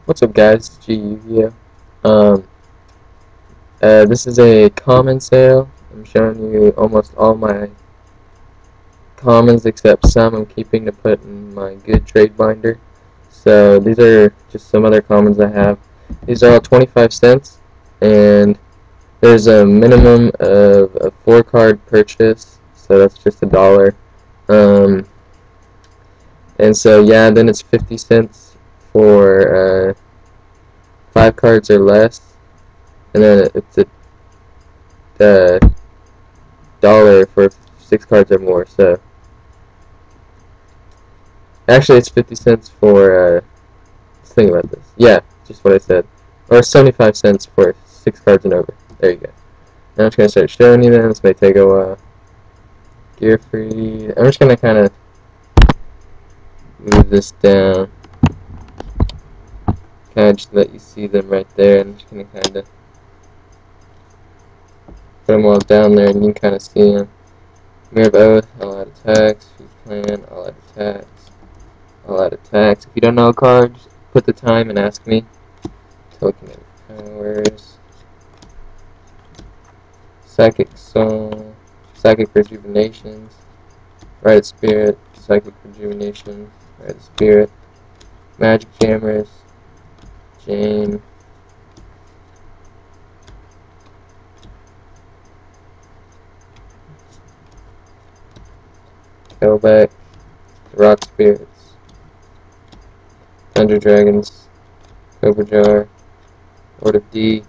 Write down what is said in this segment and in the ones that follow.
What's up, guys? GUVO. Um, this is a common sale. I'm showing you almost all my commons except some I'm keeping to put in my good trade binder. So these are just some other commons I have. These are all 25 cents, and there's a minimum of a 4-card purchase, so that's just $1. Um, and so yeah, then it's 50 cents for 5 cards or less, and then it's a dollar for 6 cards or more. So actually, it's 50 cents for. Let's think about this. Yeah, just what I said, or 75 cents for 6 cards and over. There you go. Now I'm just gonna start showing you them. This may take a while. Gear free. I'm just gonna kind of move this down, kind of just let you see them right there. I'm just gonna kind of put them all down there, and you can kind of see them. Mirror of Oath, all out of tax. Fuse Plan, all out of tax. All out of tax. If you don't know a card, just put the time and ask me. Telekinetic powers. Psychic soul. Psychic rejuvenations. Rite of spirit. Psychic rejuvenation. Rite of spirit. Magic jammers. Jane. Hellback. Rock spirits. Thunder dragons. Cobra jar. Lord of D.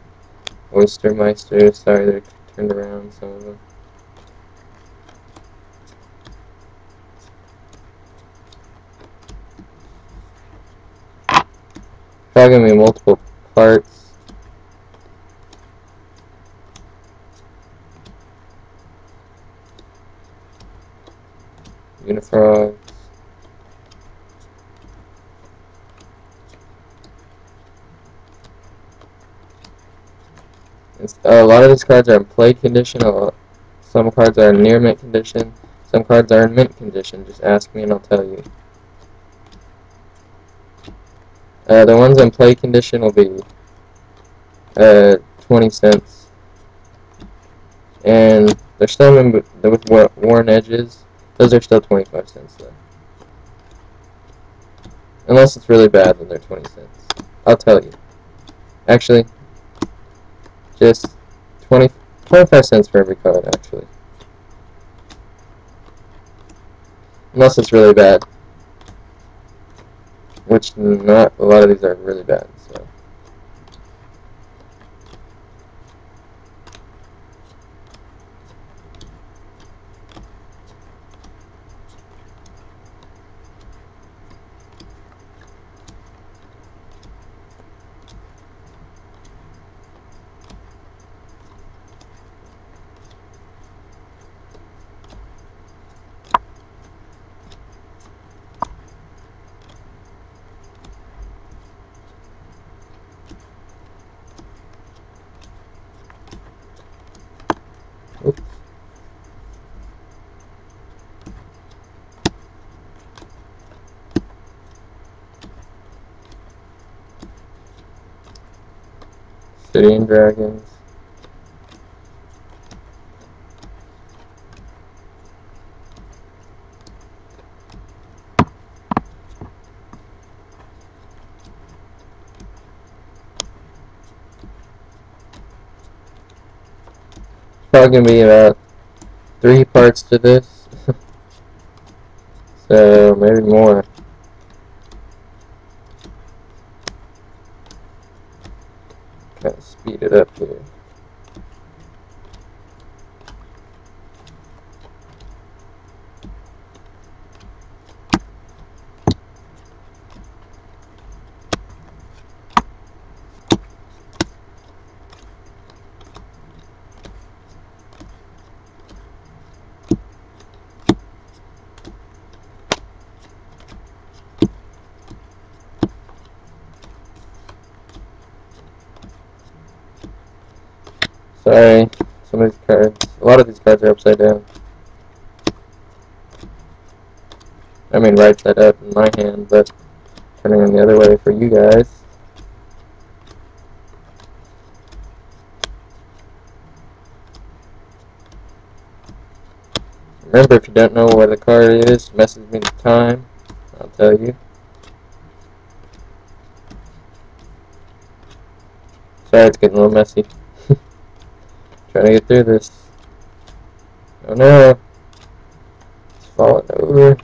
Oystermeister. Sorry, they're turned around, some of them. Probably gonna be multiple parts. Unifrogs. A lot of these cards are in play condition. Some cards are in near mint condition. Some cards are in mint condition. Just ask me and I'll tell you. The ones in play condition will be 20 cents. And there's some with worn edges. Those are still 25 cents though. Unless it's really bad, then they're 20 cents. I'll tell you. Actually, just 25 cents for every card, actually. Unless it's really bad. Which not a lot of these are really bad, so. Oops. City and Dragons. Probably gonna be about 3 parts to this. So maybe more. Kind of speed it up here. Sorry, some of these cards, a lot of these cards are upside down. I mean right side up in my hand, but turning them the other way for you guys. Remember, if you don't know where the car is, message me the time. I'll tell you. Sorry, it's getting a little messy. Trying to get through this. Oh no! It's falling over.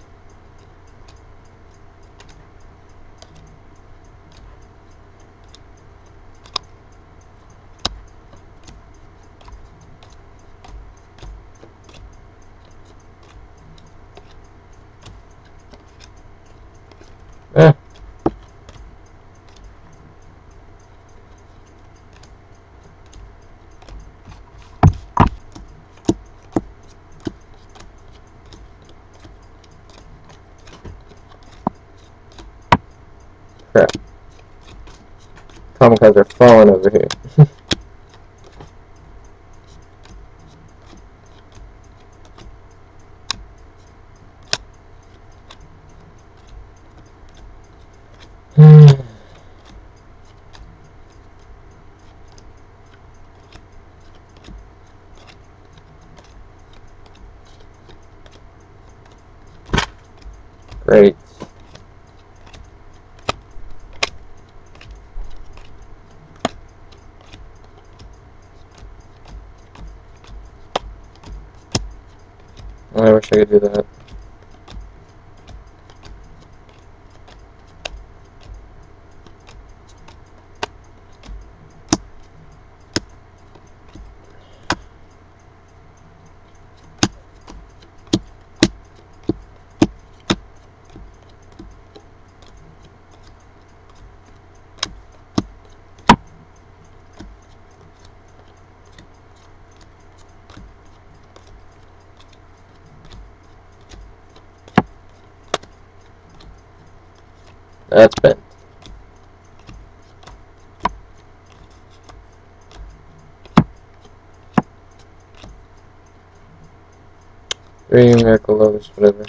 Ah. Crap. Common cars are falling over here. Great. I wish I could do that. That's bent. Three miracle loaves, whatever.